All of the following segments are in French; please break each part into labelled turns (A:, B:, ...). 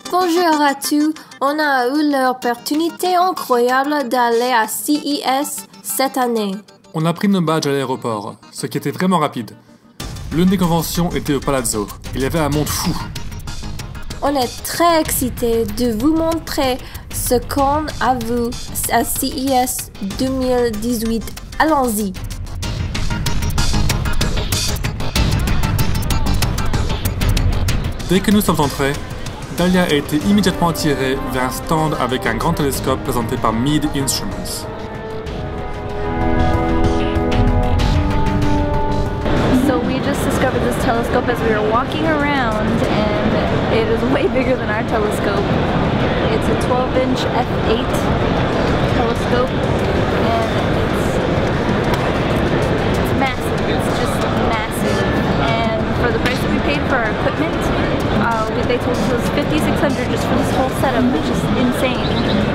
A: Bonjour à tous, on a eu l'opportunité incroyable d'aller à CES cette année.
B: On a pris nos badges à l'aéroport, ce qui était vraiment rapide. L'une des conventions était au Palazzo. Il y avait un monde fou.
A: On est très excités de vous montrer ce qu'on a vu à CES 2018. Allons-y.
B: Dès que nous sommes entrés, Dalia a été immédiatement attirée vers un stand avec un grand télescope présenté par Meade Instruments.
C: So we just discovered this telescope as we were walking around, and it is way bigger than our telescope. It's a 12-inch f8 telescope, and it's massive. It's just massive. And for the price that we paid for our equipment, they told us it was $5,600 just for this whole setup, which is insane.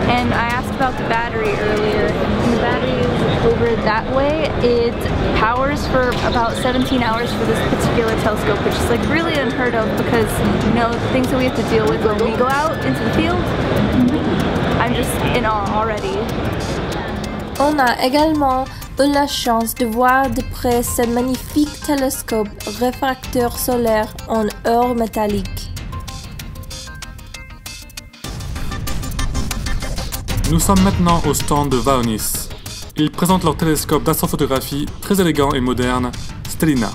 C: And I asked about the battery earlier, and the battery is over that way. It powers for about 17 hours for this particular telescope, which is like really unheard of because, you know, the things that we have to deal with when we go out into the field. I'm just in awe already.
A: On a également eu la chance de voir de près ce magnifique télescope réfracteur solaire en or métallique.
B: Nous sommes maintenant au stand de Vaonis. Ils présentent leur télescope d'astrophotographie très élégant et moderne, Stellina.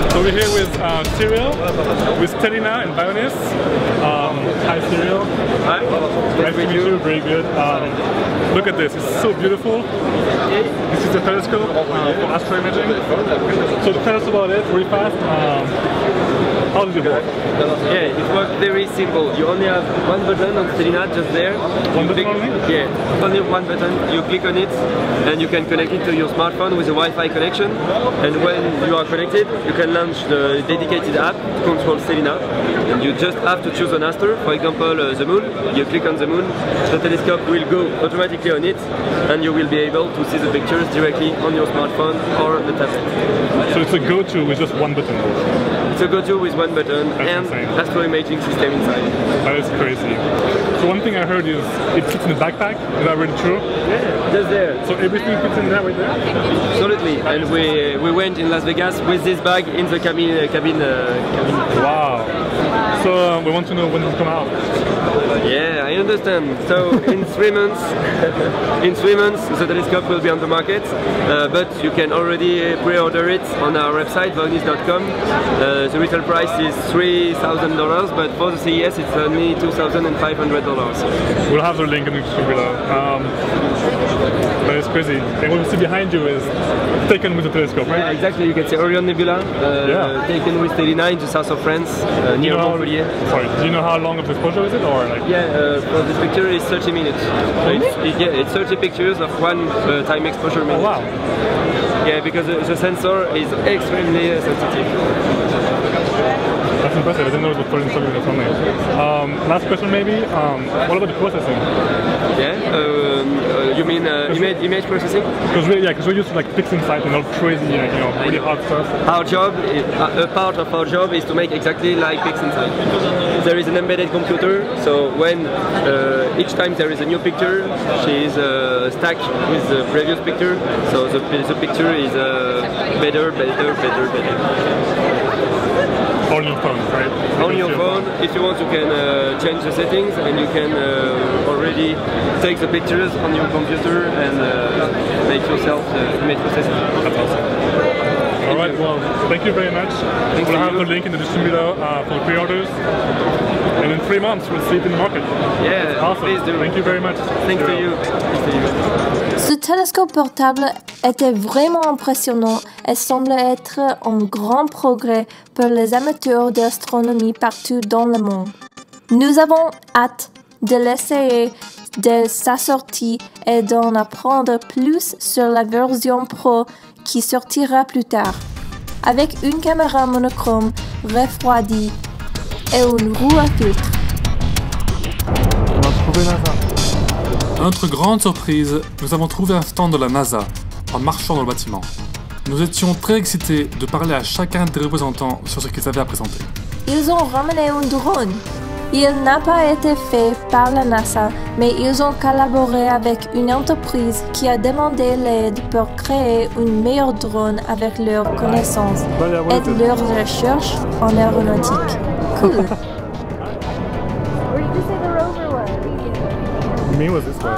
B: So we're here with Cyril, with Stellina and Vaonis. Hi Cyril.
D: Hi.
B: Nice to meet you. Very good. Look at this, it's so beautiful. This is the telescope for astroimaging. So tell us about it really fast. How does it work?
D: Yeah, it works very simple. You only have one button on Stellina just there.
B: One button only?
D: Yeah, only one button. You click on it and you can connect it to your smartphone with a Wi-Fi connection. And when you are connected, you can launch the dedicated app to control Stellina. And you just have to choose an aster, for example the moon. You click on the moon, the telescope will go automatically on it and you will be able to see the pictures directly on your smartphone or the tablet.
B: So it's a go-to with just one button?
D: It's a go-to with one button.
B: That's
D: and
B: insane.
D: astro-imaging system inside.
B: That is crazy. So one thing I heard is it fits in the backpack. Is that really true?
D: Yeah, just there.
B: So everything fits in there right there?
D: Absolutely. And we went in Las Vegas with this bag in the cabin.
B: Wow. So we want to know when it will come out.
D: Yeah, I understand. So in 3 months, the telescope will be on the market, but you can already pre-order it on our website, vaonis.com. The retail price is $3,000, but for the CES it's only $2,500.
B: We'll have the link in the description below. But it's crazy. And what you see behind you is taken with the telescope, right?
D: Yeah, exactly. You can see Orion Nebula, taken with Stellina in the south of France, near Montpellier.
B: Sorry, do you know how long of exposure is it, or like?
D: Yeah, for this picture is 30 minutes. So it's 30 pictures of one time exposure minute.
B: Oh wow.
D: Yeah, because the sensor is extremely sensitive.
B: That's impressive. I didn't know it was recording something that's only. Last question maybe. What about the processing?
D: Yeah. You mean image processing?
B: Because we're used to like fixing sites and all crazy, really hard stuff.
D: Our job, a part of our job, is to make exactly like PixInsight. There is an embedded computer, so when each time there is a new picture, she is stacked with the previous picture, so the picture is better.
B: On your phone, right?
D: On your phone. If you want, you can change the settings, and you can already take the pictures on your computer and make yourself image processing.
B: That's awesome. Alright, well, thank you very much. We'll have the link in the description below for the pre-orders. And in 3 months, we'll see it in the market.
D: Yeah,
B: awesome.
D: Please do.
B: Thank you very much.
D: Thanks to you.
A: Ce télescope portable était vraiment impressionnant et semble être un grand progrès pour les amateurs d'astronomie partout dans le monde. Nous avons hâte de l'essayer dès sa sortie et d'en apprendre plus sur la version Pro qui sortira plus tard, avec une caméra monochrome refroidie et une roue à filtre.
B: On va trouver NASA. À notre grande surprise, nous avons trouvé un stand de la NASA en marchant dans le bâtiment. Nous étions très excités de parler à chacun des représentants sur ce qu'ils avaient à présenter.
A: Ils ont ramené un drone. Il n'a pas été fait par la NASA, mais ils ont collaboré avec une entreprise qui a demandé l'aide pour créer un meilleur drone avec leurs connaissances et leurs recherches en aéronautique. Cool.
C: Or you just say the rover was.
B: Me was this way.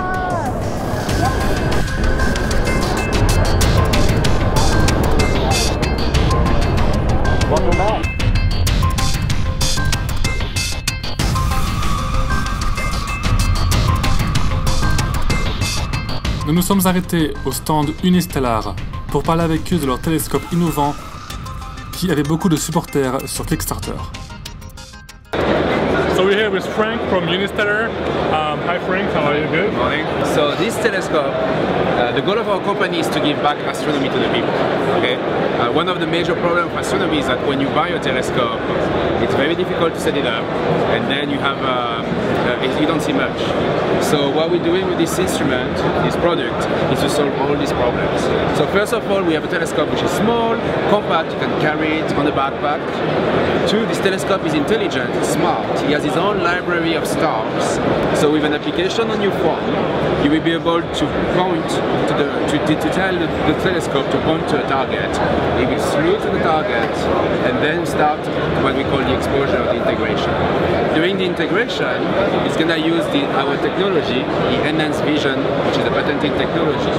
B: Welcome back. Nous nous sommes arrêtés au stand Unistellar pour parler avec eux de leur télescope innovant qui avait beaucoup de supporters sur Kickstarter. So we're here with Frank from Unistellar. Hi Frank, how are you? Good?
E: Morning. So this telescope, the goal of our company is to give back astronomy to the people. Okay. One of the major problems of astronomy is that when you buy a telescope, it's very difficult to set it up, and then you have you don't see much. So what we're doing with this instrument, this product, is to solve all these problems. So first of all, we have a telescope which is small, compact, you can carry it on the backpack. Two, this telescope is intelligent, smart. He has his own library of stars. So with an application on your phone, you will be able to point to tell the telescope to point to a target. It will slew to the target and then start what we call the exposure or the integration. During the integration, it's going to use our technology, the enhanced vision, which is a patented technology.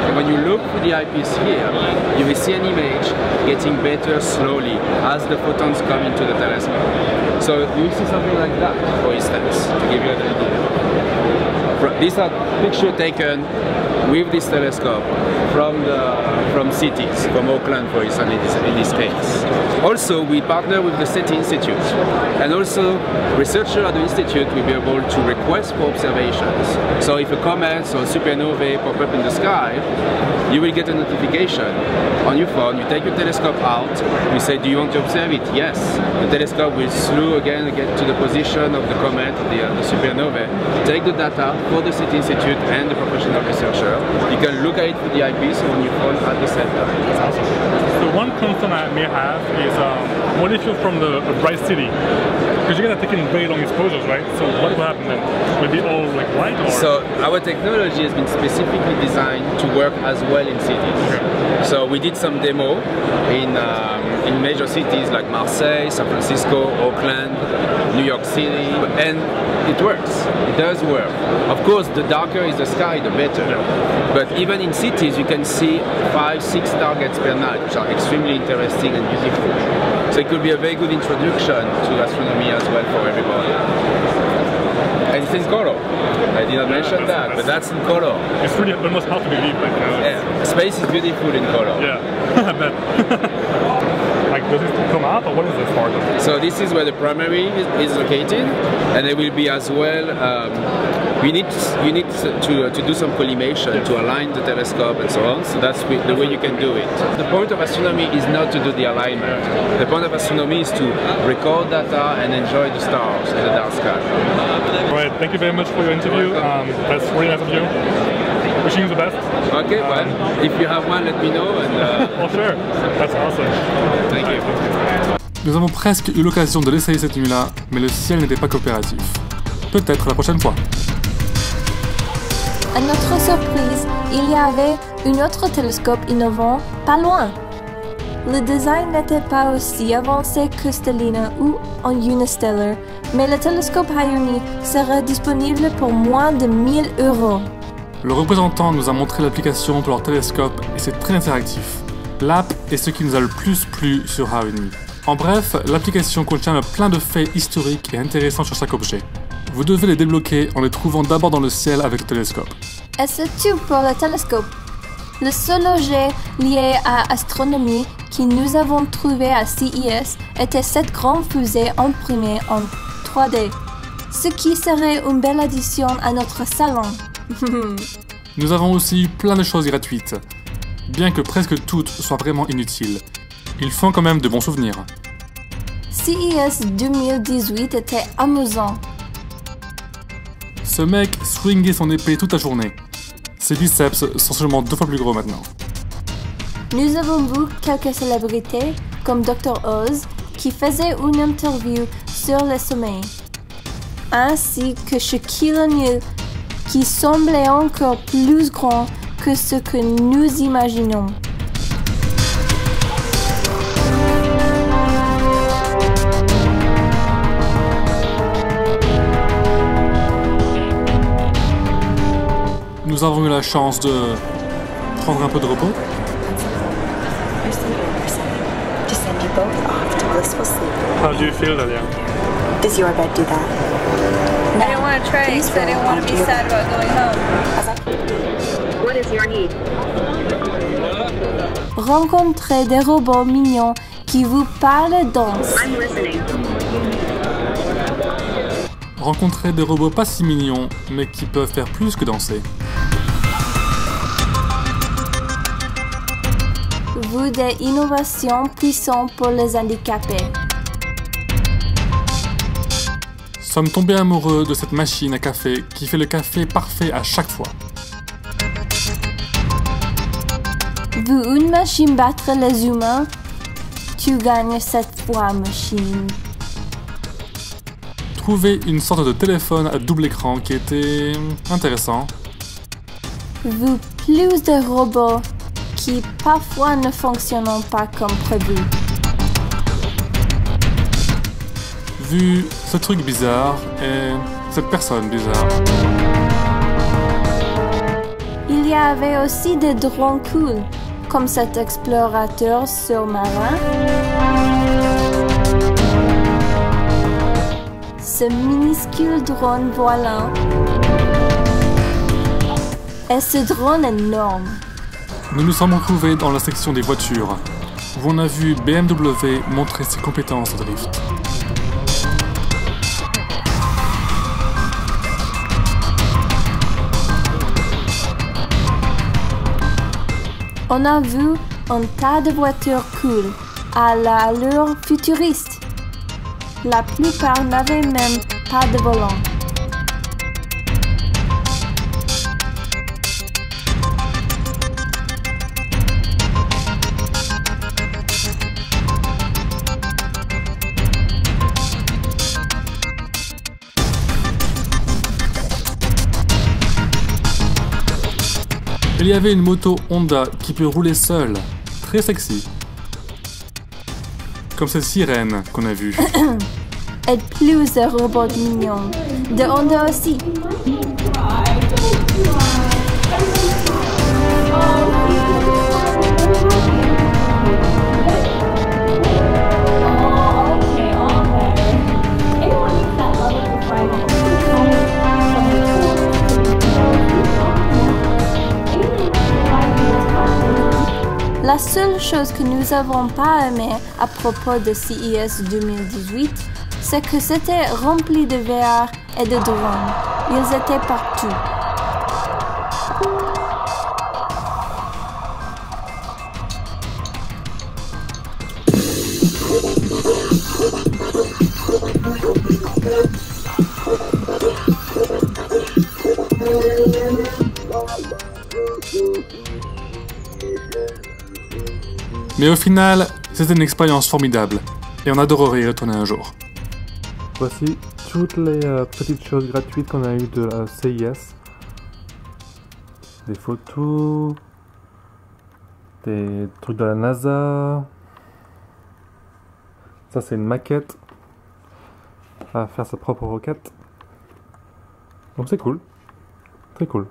E: And when you look through the eyepiece here, you will see an image getting better slowly as the photons come into the telescope. So you will see something like that, for instance, to give you an idea. These are pictures taken with this telescope from cities, from Auckland, for instance, in this case. Also, we partner with the SETI Institute, and also researchers at the Institute will be able to request for observations. So if a comet or supernovae pop up in the sky, you will get a notification on your phone. You take your telescope out, you say, do you want to observe it? Yes. The telescope will slew again get to the position of the comet, the supernovae, take the data for the SETI Institute and the professional researcher. You can look at it with the eyepiece on your phone at the same time.
B: That's awesome. So one concern I may have is what if you're from a bright city? Because you're going to take in very long exposures, right? So what will happen then? Will it be all like white or?
E: So our technology has been specifically designed to work as well in cities. Okay. So we did some demo in major cities like Marseille, San Francisco, Auckland, New York City, and it works. It does work. Of course, the darker is the sky, the better. Yeah. But even in cities, you can see 5-6 targets per night, which are extremely interesting and beautiful. So it could be a very good introduction to astronomy as well for everybody. And it's in color. I did not mention that, but that's in color.
B: It's really almost hard to believe. Like,
E: yeah, space is beautiful in color.
B: Yeah, I bet. Like, does it come out, or what is this part of it?
E: So this is where the primary is located, and there will be as well. You need to do some collimation to align the telescope and so on. So that's the way you can do it. The point of astronomy is not to do the alignment. The point of astronomy is to record data and enjoy the stars in the dark sky.
B: All right. Thank you very much for your interview. That's really nice of you. Wishing you the best.
E: Okay. Well, if you have one, let me know. And
B: oh sure. That's awesome.
E: Thank you.
B: Nous avons presque eu l'occasion de l'essayer cette nuit-là, mais le ciel n'était pas coopératif. Peut-être la prochaine fois.
A: À notre surprise, il y avait un autre télescope innovant pas loin. Le design n'était pas aussi avancé que Stellina ou en Unistellar, mais le télescope Ioni sera disponible pour moins de 1000 €.
B: Le représentant nous a montré l'application pour leur télescope et c'est très interactif. L'app est ce qui nous a le plus plu sur Ioni. En bref, l'application contient plein de faits historiques et intéressants sur chaque objet. Vous devez les débloquer en les trouvant d'abord dans le ciel avec le télescope.
A: Et c'est tout pour le télescope. Le seul objet lié à l'astronomie que nous avons trouvé à CES était cette grande fusée imprimée en 3D, ce qui serait une belle addition à notre salon.
B: Nous avons aussi eu plein de choses gratuites, bien que presque toutes soient vraiment inutiles. Ils font quand même de bons souvenirs.
A: CES 2018 était amusant.
B: Ce mec swingait son épée toute la journée. Ses biceps sont seulement 2 fois plus gros maintenant.
A: Nous avons vu quelques célébrités, comme Dr. Oz, qui faisait une interview sur le sommeil, ainsi que Shaquille O'Neal, qui semblait encore plus grand que ce que nous imaginons.
B: Nous avons eu la chance de prendre un peu de repos.
F: To send you both off to blissful sleep.
B: How do you feel, Dalia?
F: Does your bed do that?
C: I didn't want to try it because I didn't want to be sad about going home.
F: What is your need?
A: Rencontrez des robots mignons qui vous parlent danse.
F: I'm listening.
B: Rencontrer des robots pas si mignons, mais qui peuvent faire plus que danser.
A: Vu des innovations puissantes pour les handicapés.
B: Sommes tombés amoureux de cette machine à café qui fait le café parfait à chaque fois.
A: Vu une machine battre les humains, tu gagnes cette fois, machine.
B: Trouver une sorte de téléphone à double écran qui était intéressant.
A: Vu plus de robots qui parfois ne fonctionnent pas comme prévu.
B: Vu ce truc bizarre et cette personne bizarre.
A: Il y avait aussi des drones cool, comme cet explorateur sous-marin. Ce minuscule drone volant. Et ce drone énorme.
B: Nous nous sommes retrouvés dans la section des voitures, où on a vu BMW montrer ses compétences de drift.
A: On a vu un tas de voitures cool, à l'allure futuriste. La plupart n'avaient même pas de volant.
B: Il y avait une moto Honda qui peut rouler seule, très sexy. Comme cette sirène qu'on a vue.
A: Et plus de robots mignons. De Honda aussi. La seule chose que nous n'avons pas aimé à propos de CES 2018, c'est que c'était rempli de VR et de drones. Ils étaient partout.
B: Mais au final, c'était une expérience formidable, et on adorerait y retourner un jour. Voici toutes les petites choses gratuites qu'on a eues de la CES. Des photos, des trucs de la NASA. Ça c'est une maquette à faire sa propre roquette. Donc c'est cool, très cool.